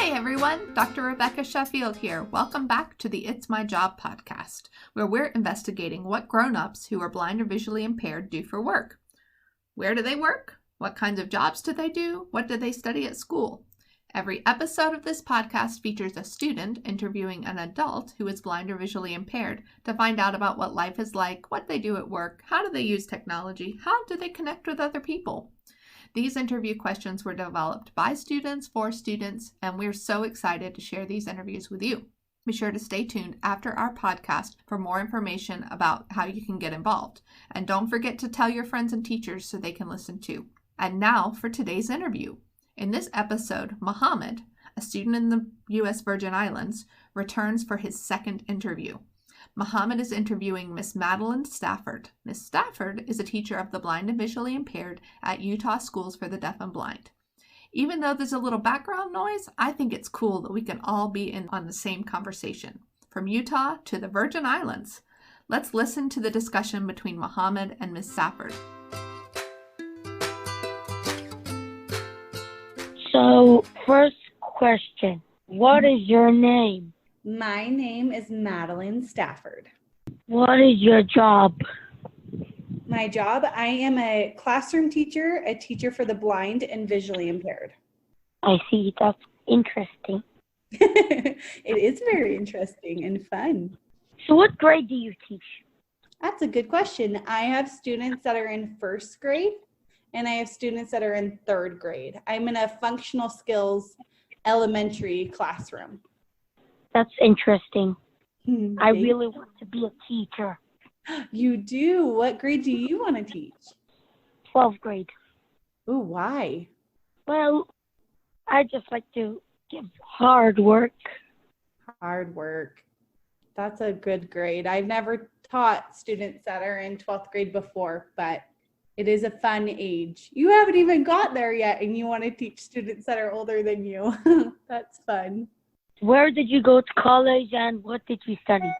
Hey everyone, Dr. Rebecca Sheffield here. Welcome back to the It's My Job podcast, where we're investigating what grown-ups who are blind or visually impaired do for work. Where do they work? What kinds of jobs do they do? What do they study at school? Every episode of this podcast features a student interviewing an adult who is blind or visually impaired to find out about what life is like, what they do at work, how do they use technology, how do they connect with other people. These interview questions were developed by students for students, and we're so excited to share these interviews with you. Be sure to stay tuned after our podcast for more information about how you can get involved. And don't forget to tell your friends and teachers so they can listen too. And now for today's interview. In this episode, Mohammed, a student in the U.S. Virgin Islands, returns for his second interview. Mohammed is interviewing Miss Madelyn Stafford. Miss Stafford is a teacher of the blind and visually impaired at Utah Schools for the Deaf and Blind. Even though there's a little background noise, I think it's cool that we can all be in on the same conversation. From Utah to the Virgin Islands. Let's listen to the discussion between Mohammed and Miss Stafford. So, first question, what is your name? My name is Madelyn Stafford. What is your job? My job, I am a classroom teacher, a teacher for the blind and visually impaired. I see, that's interesting. It is very interesting and fun. So what grade do you teach? That's a good question. I have students that are in first grade, and I have students that are in third grade. I'm in a functional skills elementary classroom. That's interesting. I Okay. really want to be a teacher. You do? What grade do you want to teach? 12th grade. Ooh, why? Well, I just like to give hard work. Hard work. That's a good grade. I've never taught students that are in 12th grade before, but it is a fun age. You haven't even got there yet, and you want to teach students that are older than you. That's fun. Where did you go to college and what did you study?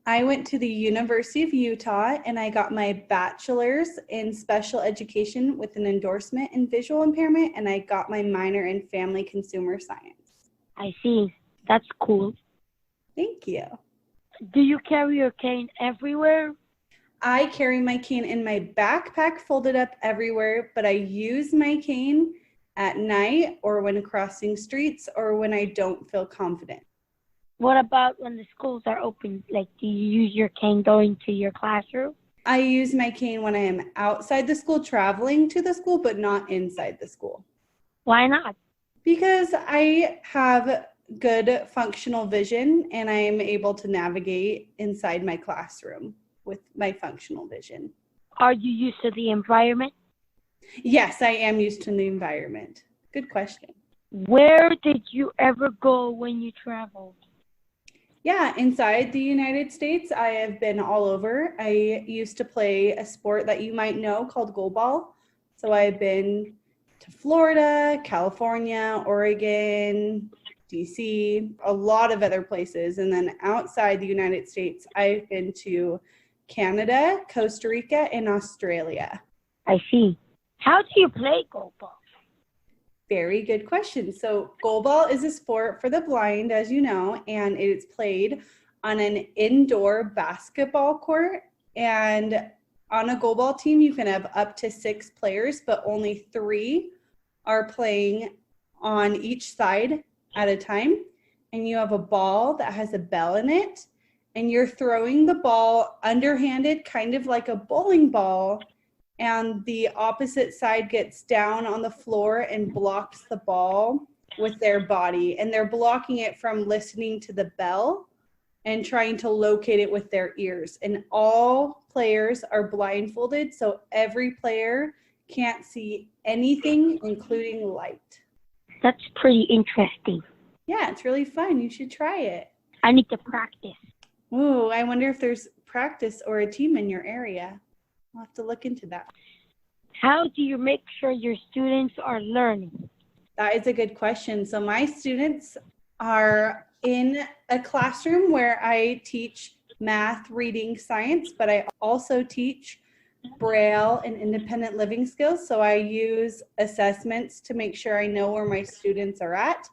I went to the University of Utah, and I got my bachelor's in special education with an endorsement in visual impairment, and I got my minor in family consumer science. I see. That's cool. Thank you. Do you carry your cane everywhere? I carry my cane in my backpack folded up everywhere, but I use my cane at night or when crossing streets or when I don't feel confident. What about when the schools are open? Like, do you use your cane going to your classroom? I use my cane when I am outside the school traveling to the school, but not inside the school. Why not? Because I have good functional vision and I am able to navigate inside my classroom with my functional vision. Are you used to the environment? Yes, I am used to the environment. Good question. Where did you ever go when you traveled? Yeah, inside the United States, I have been all over. I used to play a sport that you might know called goalball. So I've been to Florida, California, Oregon, DC, a lot of other places. And then outside the United States, I've been to Canada, Costa Rica, and Australia. I see. How do you play goalball? Very good question. So goalball is a sport for the blind, as you know, and it's played on an indoor basketball court. And on a goalball team, you can have up to 6 players, but only 3 are playing on each side at a time. And you have a ball that has a bell in it, and you're throwing the ball underhanded, kind of like a bowling ball, and the opposite side gets down on the floor and blocks the ball with their body. And they're blocking it from listening to the bell and trying to locate it with their ears. And all players are blindfolded, so every player can't see anything, including light. That's pretty interesting. Yeah, it's really fun. You should try it. I need to practice. Ooh, I wonder if there's practice or a team in your area. I'll have to look into that. How do you make sure your students are learning? That is a good question. So my students are in a classroom where I teach math, reading, science, but I also teach Braille and independent living skills. So I use assessments to make sure I know where my students are at.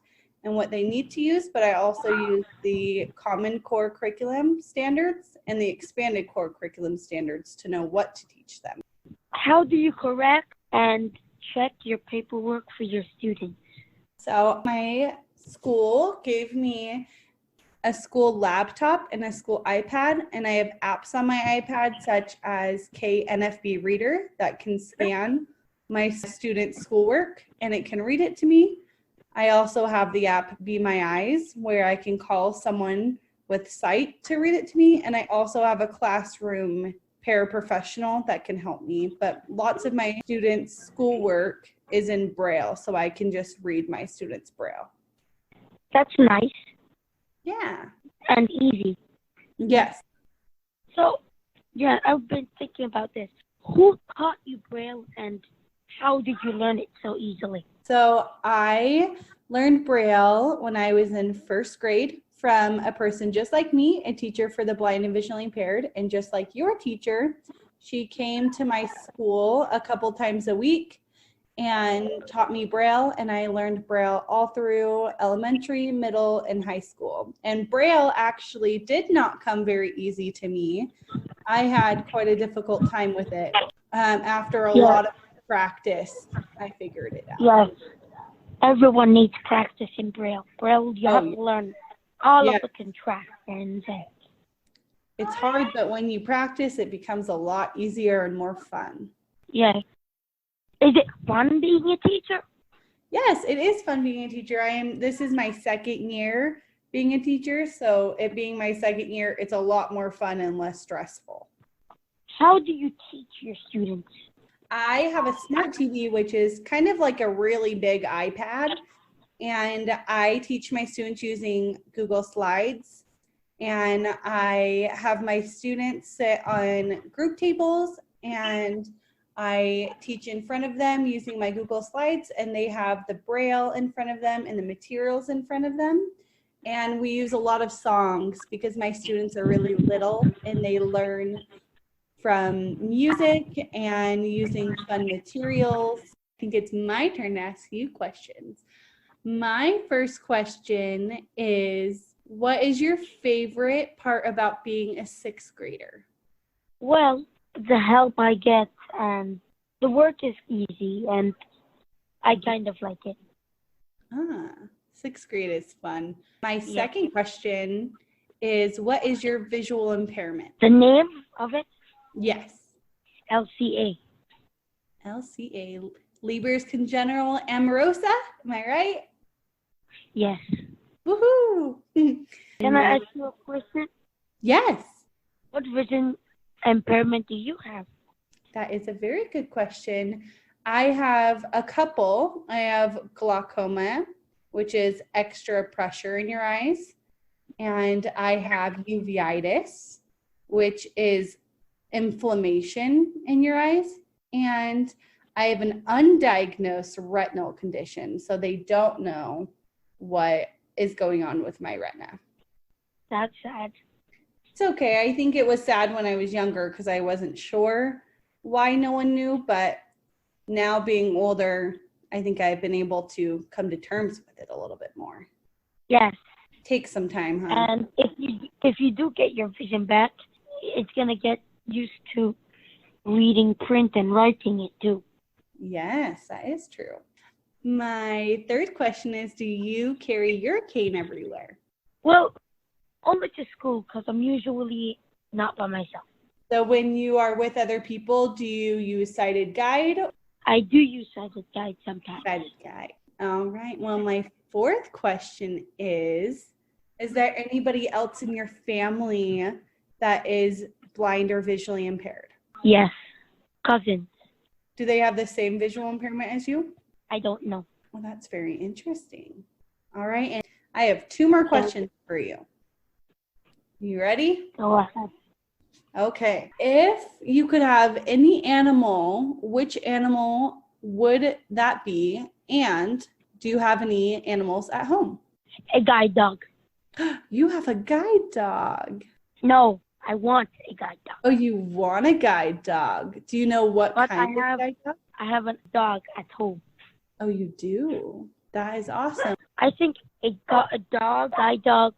and what they need to use, but I also use the Common Core Curriculum Standards and the Expanded Core Curriculum Standards to know what to teach them. How do you correct and check your paperwork for your students? So my school gave me a school laptop and a school iPad, and I have apps on my iPad such as KNFB Reader that can scan my students' schoolwork and it can read it to me. I also have the app Be My Eyes where I can call someone with sight to read it to me, and I also have a classroom paraprofessional that can help me, but lots of my students' schoolwork is in Braille, so I can just read my students' Braille. That's nice. Yeah. And easy. Yes. So, yeah, I've been thinking about this. Who taught you Braille and how did you learn it so easily? So I learned Braille when I was in first grade from a person just like me, a teacher for the blind and visually impaired. And just like your teacher, she came to my school a couple times a week and taught me Braille, and I learned Braille all through elementary, middle, and high school. And Braille actually did not come very easy to me. I had quite a difficult time with it. After a lot of practice, I figured it out. Yes. Everyone needs practice in Braille. Braille, you have to learn all of the contractions. It's hard, but when you practice, it becomes a lot easier and more fun. Yes. Is it fun being a teacher? Yes, it is fun being a teacher. This is my second year being a teacher, so it being my second year, it's a lot more fun and less stressful. How do you teach your students? I have a smart TV, which is kind of like a really big iPad, and I teach my students using Google Slides, and I have my students sit on group tables, and I teach in front of them using my Google Slides, and they have the Braille in front of them and the materials in front of them. And we use a lot of songs because my students are really little and they learn from music and using fun materials. I think it's my turn to ask you questions. My first question is, what is your favorite part about being a sixth grader? Well, the help I get, and the work is easy, and I kind of like it. Sixth grade is fun. My second question is, what is your visual impairment? The name of it? Yes. LCA. LCA, Leber's Congenital Amaurosa. Am I right? Yes. Woohoo! Can I ask you a question? Yes. What vision impairment do you have? That is a very good question. I have a couple. I have glaucoma, which is extra pressure in your eyes. And I have uveitis, which is inflammation in your eyes. And I have an undiagnosed retinal condition. So they don't know what is going on with my retina. That's sad. It's okay. I think it was sad when I was younger because I wasn't sure why no one knew, but now being older, I think I've been able to come to terms with it a little bit more. Yes. Take some time, huh? And if you do get your vision back, it's going to get used to reading print and writing it too. Yes, that is true. My third question is, do you carry your cane everywhere? Well, only to school because I'm usually not by myself. So when you are with other people, do you use sighted guide? I do use sighted guide sometimes. Sighted guide. All right. Well, my fourth question is there anybody else in your family that is blind or visually impaired? Yes. Cousins. Do they have the same visual impairment as you? I don't know. Well, that's very interesting. All right. And I have two more questions for you. You ready? Go ahead. Okay. If you could have any animal, which animal would that be? And do you have any animals at home? A guide dog. You have a guide dog. No, I want a guide dog. Oh, you want a guide dog. Do you know what kind of guide dog? I have a dog at home. Oh, you do? That is awesome. I think guide dog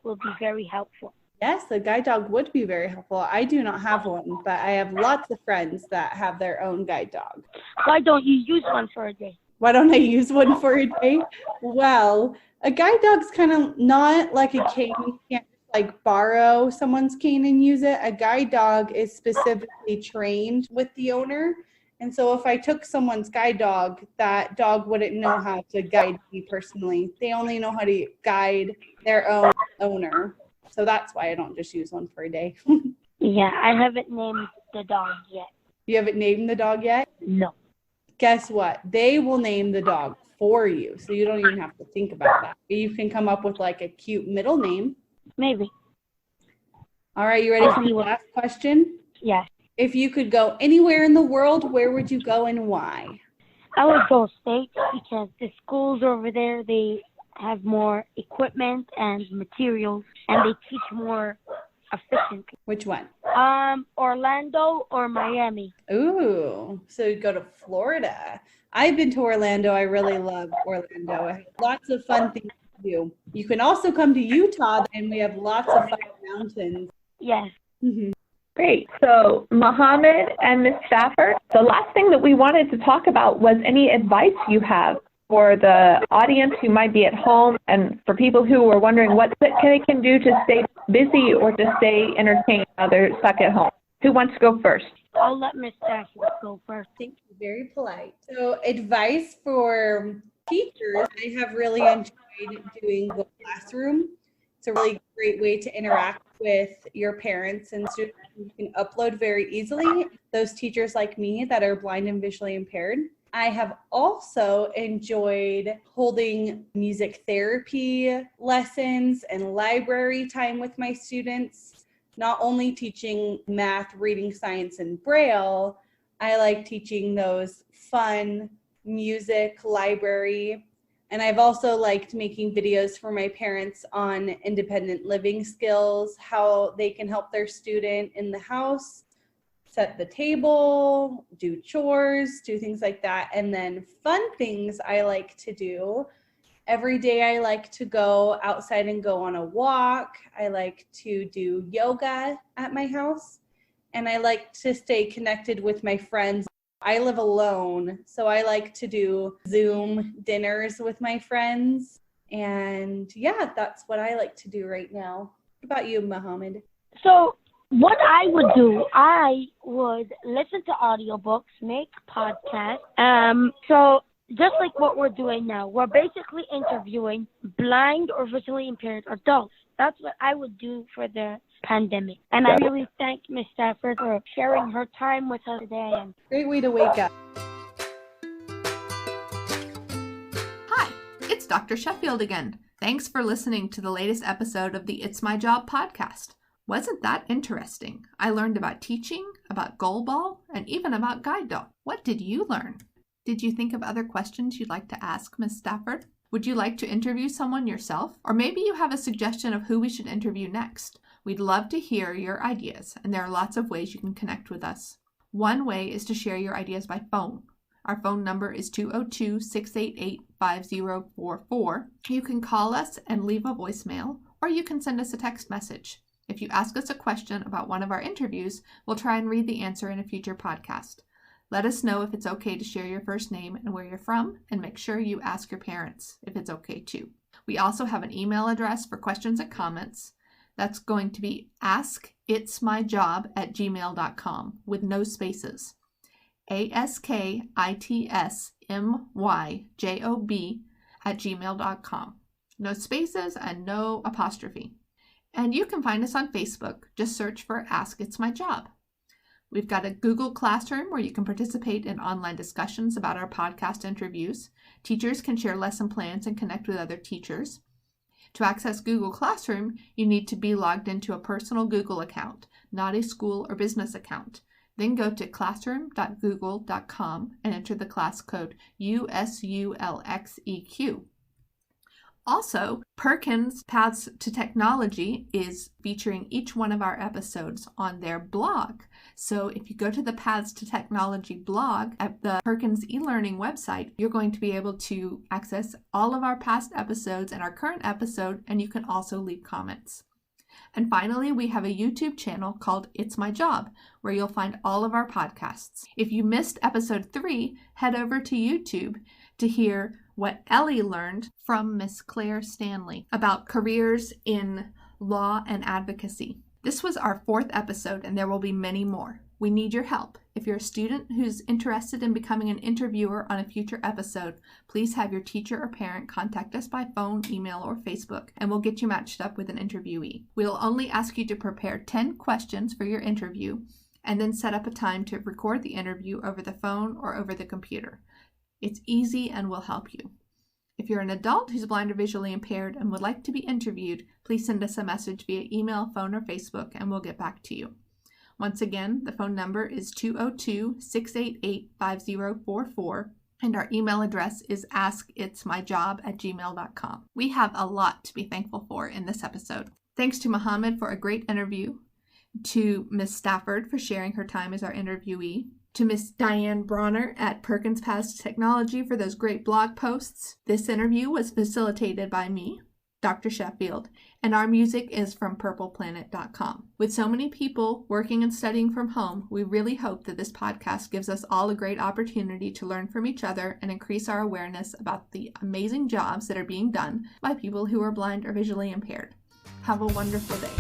will be very helpful. Yes, the guide dog would be very helpful. I do not have one, but I have lots of friends that have their own guide dog. Why don't you use one for a day? Why don't I use one for a day? Well, a guide dog's kind of not like a cane. You can't like borrow someone's cane and use it. A guide dog is specifically trained with the owner. And so if I took someone's guide dog, that dog wouldn't know how to guide me personally. They only know how to guide their own owner. So that's why I don't just use one for a day. Yeah, I haven't named the dog yet. You haven't named the dog yet? No. Guess what? They will name the dog for you. So you don't even have to think about that. You can come up with like a cute middle name. Maybe. All right, you ready for the last question? Yes. If you could go anywhere in the world, where would you go and why? I would go States because the schools over there, they have more equipment and materials, and they teach more efficiently. Which one? Orlando or Miami. Ooh, so you'd go to Florida. I've been to Orlando. I really love Orlando. I have lots of fun things to do. You can also come to Utah, and we have lots of fun mountains. Yes. Mm-hmm. Great. So Mohammed and Ms. Stafford, the last thing that we wanted to talk about was any advice you have for the audience who might be at home and for people who are wondering what they can do to stay busy or to stay entertained while they're stuck at home. Who wants to go first? I'll let Miss Stafford go first. Thank you. Very polite. So advice for teachers, I have really enjoyed doing Google Classroom. It's a really great way to interact with your parents and students. You can upload very easily. Those teachers like me that are blind and visually impaired. I have also enjoyed holding music therapy lessons and library time with my students. Not only teaching math, reading, science, and Braille, I like teaching those fun music, library. And I've also liked making videos for my parents on independent living skills, how they can help their student in the house, set the table, do chores, do things like that. And then fun things I like to do. Every day I like to go outside and go on a walk. I like to do yoga at my house. And I like to stay connected with my friends. I live alone, so I like to do Zoom dinners with my friends. And yeah, that's what I like to do right now. What about you, Mohammed? So what I would do, I would listen to audiobooks, make podcasts. So just like what we're doing now, we're basically interviewing blind or visually impaired adults. That's what I would do for the pandemic. And I really thank Ms. Stafford for sharing her time with us today. And great way to wake up. Hi, it's Dr. Sheffield again. Thanks for listening to the latest episode of the It's My Job podcast. Wasn't that interesting? I learned about teaching, about goalball, and even about guide dog. What did you learn? Did you think of other questions you'd like to ask Ms. Stafford? Would you like to interview someone yourself? Or maybe you have a suggestion of who we should interview next. We'd love to hear your ideas, and there are lots of ways you can connect with us. One way is to share your ideas by phone. Our phone number is 202-688-5044. You can call us and leave a voicemail, or you can send us a text message. If you ask us a question about one of our interviews, we'll try and read the answer in a future podcast. Let us know if it's okay to share your first name and where you're from, and make sure you ask your parents if it's okay too. We also have an email address for questions and comments. That's going to be askitsmyjob@gmail.com with no spaces. askitsmyjob@gmail.com. No spaces and no apostrophe. And you can find us on Facebook. Just search for Ask It's My Job. We've got a Google Classroom where you can participate in online discussions about our podcast interviews. Teachers can share lesson plans and connect with other teachers. To access Google Classroom, you need to be logged into a personal Google account, not a school or business account. Then go to classroom.google.com and enter the class code USULXEQ. Also, Perkins Paths to Technology is featuring each one of our episodes on their blog. So if you go to the Paths to Technology blog at the Perkins e-learning website, you're going to be able to access all of our past episodes and our current episode, and you can also leave comments. And finally, we have a YouTube channel called It's My Job, where you'll find all of our podcasts. If you missed episode 3, head over to YouTube to hear what Ellie learned from Miss Claire Stanley about careers in law and advocacy. This was our 4th episode, and there will be many more. We need your help. If you're a student who's interested in becoming an interviewer on a future episode, please have your teacher or parent contact us by phone, email, or Facebook, and we'll get you matched up with an interviewee. We'll only ask you to prepare 10 questions for your interview, and then set up a time to record the interview over the phone or over the computer. It's easy and will help you. If you're an adult who's blind or visually impaired and would like to be interviewed, please send us a message via email, phone, or Facebook, and we'll get back to you. Once again, the phone number is 202-688-5044, and our email address is askitsmyjob@gmail.com. We have a lot to be thankful for in this episode. Thanks to Mohammed for a great interview, to Ms. Stafford for sharing her time as our interviewee, to Miss Diane Bronner at Perkins Paths to Technology for those great blog posts. This interview was facilitated by me, Dr. Sheffield, and our music is from purpleplanet.com. With so many people working and studying from home, we really hope that this podcast gives us all a great opportunity to learn from each other and increase our awareness about the amazing jobs that are being done by people who are blind or visually impaired. Have a wonderful day.